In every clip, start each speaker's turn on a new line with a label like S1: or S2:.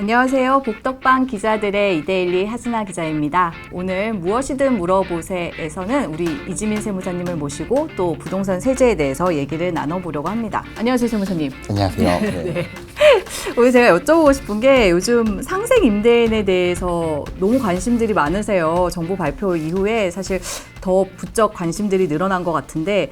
S1: 안녕하세요. 복덕방 기자들의 이데일리 하진아 기자입니다. 오늘 무엇이든 물어보세에서는 우리 이지민 세무사님을 모시고 또 부동산 세제에 대해서 얘기를 나눠보려고 합니다. 안녕하세요, 세무사님.
S2: 안녕하세요.
S1: 네. 오늘 제가 여쭤보고 싶은 게 요즘 상생 임대인에 대해서 너무 관심들이 많으세요. 정부 발표 이후에 사실 더 부쩍 관심들이 늘어난 것 같은데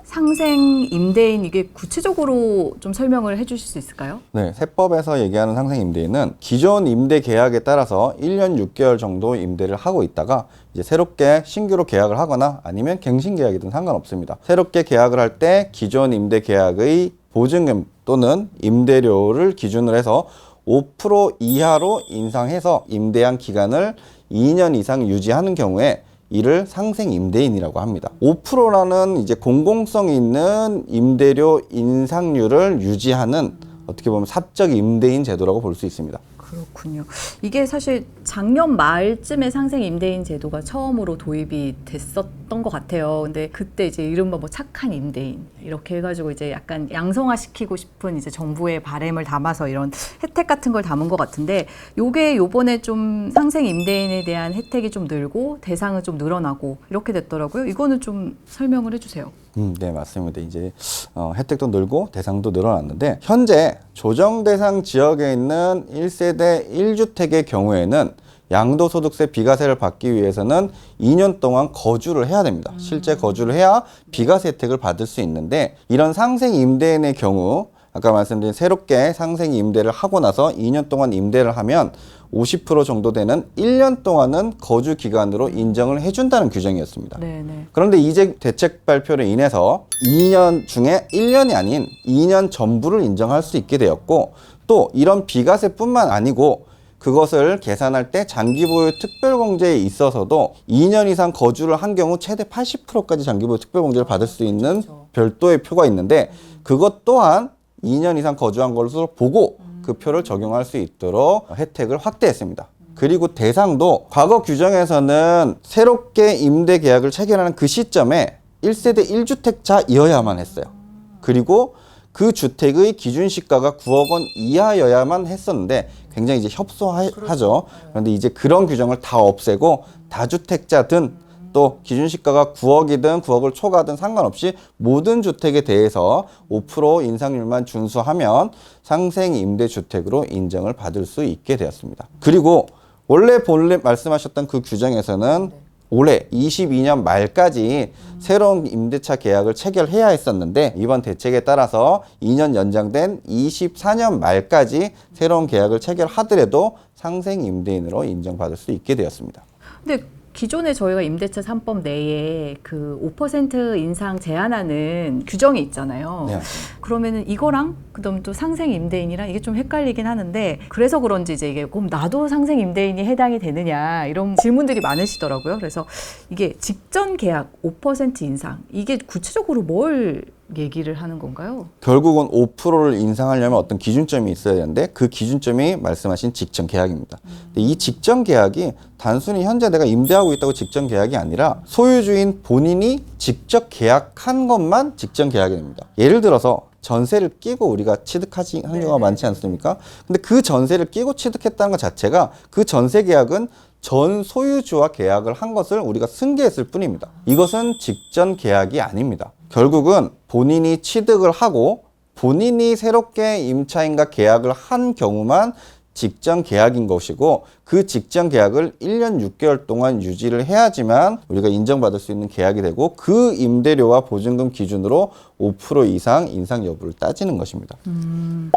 S1: 상생 임대인 이게 구체적으로 좀 설명을 해주실 수 있을까요?
S2: 네, 세법에서 얘기하는 상생 임대인은 기존 임대 계약에 따라서 1년 6개월 정도 임대를 하고 있다가 이제 새롭게 신규로 계약을 하거나 아니면 갱신 계약이든 상관없습니다. 새롭게 계약을 할 때 기존 임대 계약의 보증금 또는 임대료를 기준으로 해서 5% 이하로 인상해서 임대한 기간을 2년 이상 유지하는 경우에 이를 상생 임대인이라고 합니다. 5%라는 이제 공공성 있는 임대료 인상률을 유지하는 어떻게 보면 사적 임대인 제도라고 볼 수 있습니다.
S1: 그렇군요. 이게 사실 작년 말쯤에 상생 임대인 제도가 처음으로 도입이 됐었던 것 같아요. 근데 그때 이제 이른바 뭐 착한 임대인 이렇게 해가지고 이제 약간 양성화시키고 싶은 이제 정부의 바람을 담아서 이런 혜택 같은 걸 담은 것 같은데 요게 요번에 좀 상생 임대인에 대한 혜택이 좀 늘고 대상은 좀 늘어나고 이렇게 됐더라고요. 이거는 좀 설명을 해주세요.
S2: 네, 맞습니다. 이제 혜택도 늘고 대상도 늘어났는데 현재 조정 대상 지역에 있는 1세대 1주택의 경우에는 양도소득세 비과세를 받기 위해서는 2년 동안 거주를 해야 됩니다. 실제 거주를 해야 비과세 혜택을 받을 수 있는데 이런 상생 임대인의 경우 아까 말씀드린 새롭게 상생 임대를 하고 나서 2년 동안 임대를 하면 50% 정도 되는 1년 동안은 거주 기간으로 인정을 해준다는 규정이었습니다.
S1: 네네.
S2: 그런데 이제 대책 발표로 인해서 2년 중에 1년이 아닌 2년 전부를 인정할 수 있게 되었고 또 이런 비과세뿐만 아니고 그것을 계산할 때 장기보유 특별공제에 있어서도 2년 이상 거주를 한 경우 최대 80%까지 장기보유 특별공제를 받을 수 있는 별도의 표가 있는데 그것 또한 2년 이상 거주한 것으로 보고 그 표를 적용할 수 있도록 혜택을 확대했습니다. 그리고 대상도 과거 규정에서는 새롭게 임대 계약을 체결하는 그 시점에 1세대 1주택자이어야만 했어요. 그리고 그 주택의 기준 시가가 9억 원 이하여야만 했었는데 굉장히 이제 협소하죠. 그런데 이제 그런 규정을 다 없애고 다주택자든 또 기준 시가가 9억이든 9억을 초과하든 상관없이 모든 주택에 대해서 5% 인상률만 준수하면 상생 임대주택으로 인정을 받을 수 있게 되었습니다. 그리고 본래 말씀하셨던 그 규정에서는 올해 22년 말까지 새로운 임대차 계약을 체결해야 했었는데 이번 대책에 따라서 2년 연장된 24년 말까지 새로운 계약을 체결하더라도 상생 임대인으로 인정받을 수 있게 되었습니다.
S1: 근데 기존에 저희가 임대차 3법 내에 그 5% 인상 제한하는 규정이 있잖아요.
S2: 네.
S1: 그러면은 이거랑 그다음 또 상생 임대인이랑 이게 좀 헷갈리긴 하는데 그래서 그런지 이제 이게 그럼 나도 상생 임대인이 해당이 되느냐 이런 질문들이 많으시더라고요. 그래서 이게 직전 계약 5% 인상 이게 구체적으로 뭘 얘기를 하는 건가요?
S2: 결국은 5%를 인상하려면 어떤 기준점이 있어야 되는데 그 기준점이 말씀하신 직전 계약입니다. 근데 이 직전 계약이 단순히 현재 내가 임대하고 있다고 직전 계약이 아니라 소유주인 본인이 직접 계약한 것만 직전 계약이 됩니다. 예를 들어서 전세를 끼고 우리가 취득하는 경우가 많지 않습니까? 근데 그 전세를 끼고 취득했다는 것 자체가 그 전세 계약은 전 소유주와 계약을 한 것을 우리가 승계했을 뿐입니다. 이것은 직전 계약이 아닙니다. 결국은 본인이 취득을 하고 본인이 새롭게 임차인과 계약을 한 경우만 직전 계약인 것이고 그 직전 계약을 1년 6개월 동안 유지를 해야지만 우리가 인정받을 수 있는 계약이 되고 그 임대료와 보증금 기준으로 5% 이상 인상 여부를 따지는 것입니다.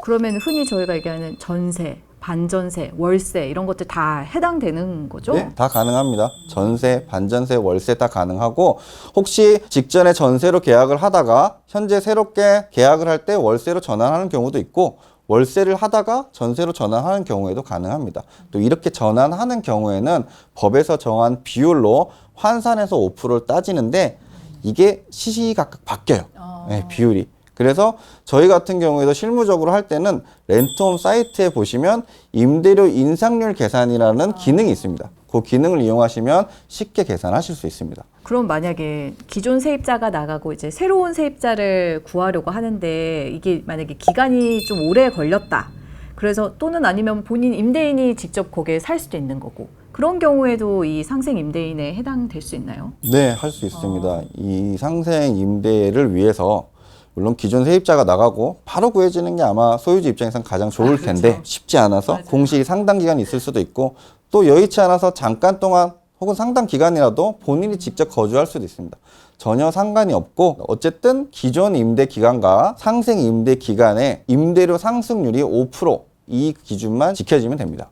S1: 그러면 흔히 저희가 얘기하는 전세, 반전세, 월세 이런 것들 다 해당되는 거죠?
S2: 네, 다 가능합니다. 전세, 반전세, 월세 다 가능하고 혹시 직전에 전세로 계약을 하다가 현재 새롭게 계약을 할 때 월세로 전환하는 경우도 있고 월세를 하다가 전세로 전환하는 경우에도 가능합니다. 또 이렇게 전환하는 경우에는 법에서 정한 비율로 환산해서 5%를 따지는데 이게 시시각각 바뀌어요. 네, 비율이. 그래서 저희 같은 경우에도 실무적으로 할 때는 렌트홈 사이트에 보시면 임대료 인상률 계산이라는 기능이 있습니다. 그 기능을 이용하시면 쉽게 계산하실 수 있습니다.
S1: 그럼 만약에 기존 세입자가 나가고 이제 새로운 세입자를 구하려고 하는데 이게 만약에 기간이 좀 오래 걸렸다. 그래서 또는 아니면 본인 임대인이 직접 거기에 살 수도 있는 거고 그런 경우에도 이 상생 임대인에 해당될 수 있나요?
S2: 네, 할 수 있습니다. 이 상생 임대를 위해서 물론 기존 세입자가 나가고 바로 구해지는 게 아마 소유주 입장에선 가장 좋을 텐데 쉽지 않아서 공실이 상당 기간 있을 수도 있고 또 여의치 않아서 잠깐 동안 혹은 상당 기간이라도 본인이 직접 거주할 수도 있습니다. 전혀 상관이 없고 어쨌든 기존 임대 기간과 상생 임대 기간의 임대료 상승률이 5%이 기준만 지켜지면 됩니다.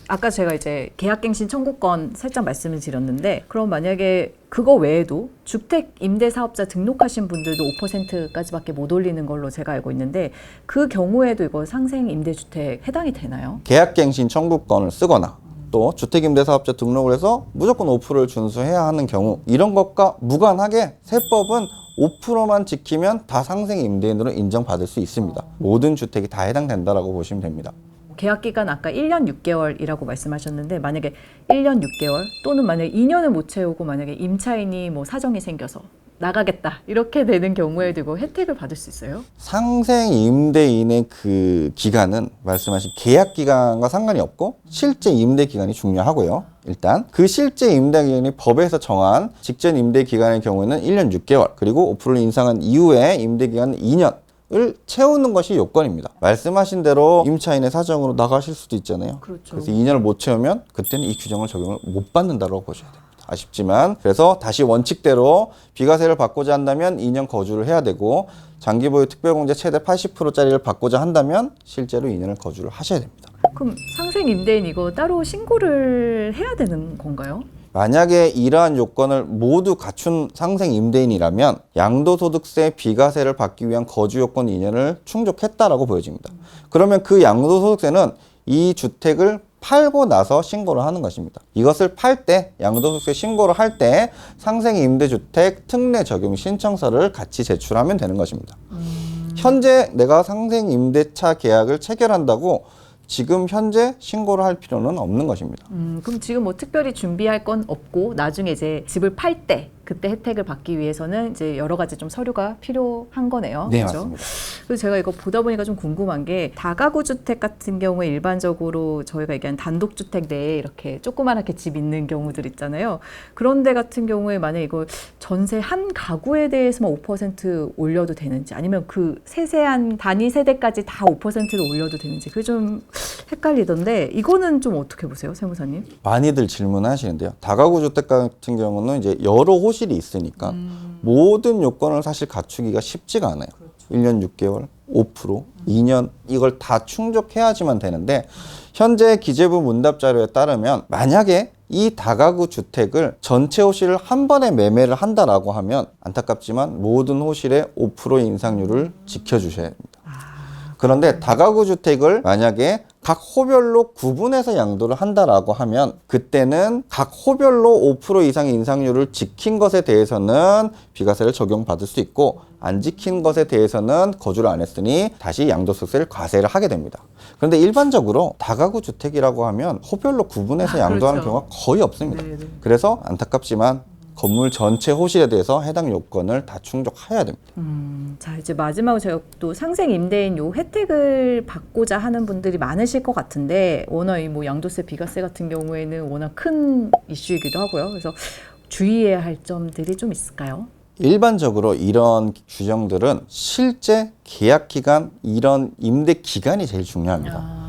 S1: 아까 제가 이제 계약갱신 청구권 살짝 말씀을 드렸는데 그럼 만약에 그거 외에도 주택 임대 사업자 등록하신 분들도 5%까지밖에 못 올리는 걸로 제가 알고 있는데 그 경우에도 이거 상생 임대주택 해당이 되나요?
S2: 계약갱신 청구권을 쓰거나 또 주택임대사업자 등록을 해서 무조건 5%를 준수해야 하는 경우 이런 것과 무관하게 세법은 5%만 지키면 다 상생 임대인으로 인정받을 수 있습니다. 모든 주택이 다 해당된다라고 보시면 됩니다.
S1: 계약 기간 아까 1년 6개월이라고 말씀하셨는데 만약에 1년 6개월 또는 만약에 2년을 못 채우고 만약에 임차인이 뭐 사정이 생겨서 나가겠다 이렇게 되는 경우에도 이거 혜택을 받을 수 있어요?
S2: 상생 임대인의 그 기간은 말씀하신 계약 기간과 상관이 없고 실제 임대 기간이 중요하고요. 일단 그 실제 임대 기간이 법에서 정한 직전 임대 기간의 경우에는 1년 6개월 그리고 5%를 인상한 이후에 임대 기간은 2년 을 채우는 것이 요건입니다. 말씀하신 대로 임차인의 사정으로 나가실 수도 있잖아요.
S1: 그렇죠.
S2: 그래서 2년을 못 채우면 그때는 이 규정을 적용을 못 받는다고 보셔야 됩니다. 아쉽지만 그래서 다시 원칙대로 비과세를 받고자 한다면 2년 거주를 해야 되고 장기 보유 특별공제 최대 80%짜리를 받고자 한다면 실제로 2년을 거주를 하셔야 됩니다.
S1: 그럼 상생 임대인 이거 따로 신고를 해야 되는 건가요?
S2: 만약에 이러한 요건을 모두 갖춘 상생 임대인이라면 양도소득세 비과세를 받기 위한 거주 요건 2년을 충족했다라고 보여집니다. 그러면 그 양도소득세는 이 주택을 팔고 나서 신고를 하는 것입니다. 이것을 팔 때 양도소득세 신고를 할 때 상생 임대주택 특례 적용 신청서를 같이 제출하면 되는 것입니다. 현재 내가 상생 임대차 계약을 체결한다고 지금 현재 신고를 할 필요는 없는 것입니다.
S1: 그럼 지금 뭐 특별히 준비할 건 없고 나중에 이제 집을 팔 때 그때 혜택을 받기 위해서는 이제 여러 가지 좀 서류가 필요한 거네요.
S2: 네,
S1: 그렇죠?
S2: 맞습니다.
S1: 그래서 제가 이거 보다 보니까 좀 궁금한 게 다가구 주택 같은 경우에 일반적으로 저희가 얘기하는 단독주택 내에 이렇게 조그맣게 집 있는 경우들 있잖아요. 그런 데 같은 경우에 만약 이거 전세 한 가구에 대해서만 5% 올려도 되는지 아니면 그 세세한 단위 세대까지 다 5%를 올려도 되는지 그게 좀 헷갈리던데 이거는 좀 어떻게 보세요, 세무사님?
S2: 많이들 질문하시는데요. 다가구 주택 같은 경우는 이제 여러 호실이 있으니까 모든 요건을 사실 갖추기가 쉽지가 않아요. 1년 6개월, 5%, 2년 이걸 다 충족해야지만 되는데 현재 기재부 문답 자료에 따르면 만약에 이 다가구 주택을 전체 호실을 한 번에 매매를 한다라고 하면 안타깝지만 모든 호실의 5% 인상률을 지켜주셔야 합니다. 그런데 다가구 주택을 만약에 각 호별로 구분해서 양도를 한다라고 하면 그때는 각 호별로 5% 이상의 인상률을 지킨 것에 대해서는 비과세를 적용받을 수 있고 안 지킨 것에 대해서는 거주를 안 했으니 다시 양도소득세를 과세를 하게 됩니다. 그런데 일반적으로 다가구 주택이라고 하면 호별로 구분해서 양도하는
S1: 그렇죠.
S2: 경우가 거의 없습니다.
S1: 네네.
S2: 그래서 안타깝지만 건물 전체 호실에 대해서 해당 요건을 다 충족해야 됩니다.
S1: 자, 이제 마지막으로 제가 또 상생 임대인 요 혜택을 받고자 하는 분들이 많으실 것 같은데 워낙 이 뭐 양도세, 비과세 같은 경우에는 워낙 큰 이슈이기도 하고요. 그래서 주의해야 할 점들이 좀 있을까요?
S2: 일반적으로 이런 규정들은 실제 계약 기간, 이런 임대 기간이 제일 중요합니다.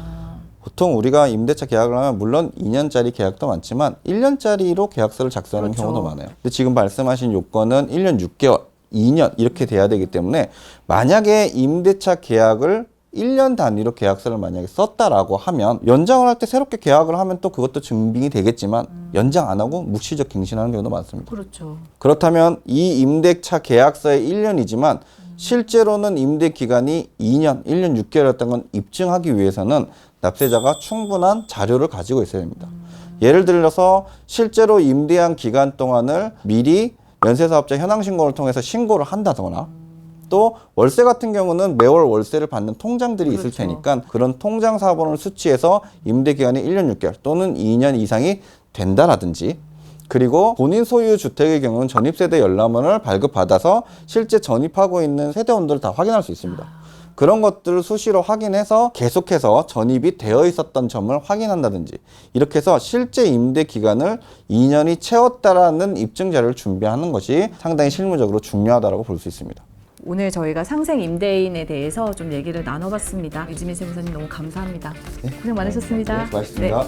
S2: 보통 우리가 임대차 계약을 하면 물론 2년짜리 계약도 많지만 1년짜리로 계약서를 작성하는
S1: 그렇죠.
S2: 경우도 많아요. 근데 지금 말씀하신 요건은 1년 6개월, 2년 이렇게 돼야 되기 때문에 만약에 임대차 계약을 1년 단위로 계약서를 만약에 썼다라고 하면 연장을 할 때 새롭게 계약을 하면 또 그것도 증빙이 되겠지만 연장 안 하고 묵시적 갱신하는 경우도 많습니다.
S1: 그렇죠.
S2: 그렇다면 이 임대차 계약서의 1년이지만 실제로는 임대 기간이 2년, 1년 6개월이었던 건 입증하기 위해서는 납세자가 충분한 자료를 가지고 있어야 됩니다. 예를 들어서 실제로 임대한 기간 동안을 미리 연쇄사업자 현황신고를 통해서 신고를 한다거나 또 월세 같은 경우는 매월 월세를 받는 통장들이 있을 테니까 그런 통장 사본을 수취해서 임대 기간이 1년 6개월 또는 2년 이상이 된다라든지 그리고 본인 소유 주택의 경우는 전입세대 열람원을 발급받아서 실제 전입하고 있는 세대 온도를 다 확인할 수 있습니다. 그런 것들을 수시로 확인해서 계속해서 전입이 되어 있었던 점을 확인한다든지 이렇게 해서 실제 임대 기간을 2년이 채웠다라는 입증 자료를 준비하는 것이 상당히 실무적으로 중요하다고 볼 수 있습니다.
S1: 오늘 저희가 상생 임대인에 대해서 좀 얘기를 나눠봤습니다. 유지민 세무사님 너무 감사합니다. 고생 많으셨습니다.
S2: 수고하셨습니다.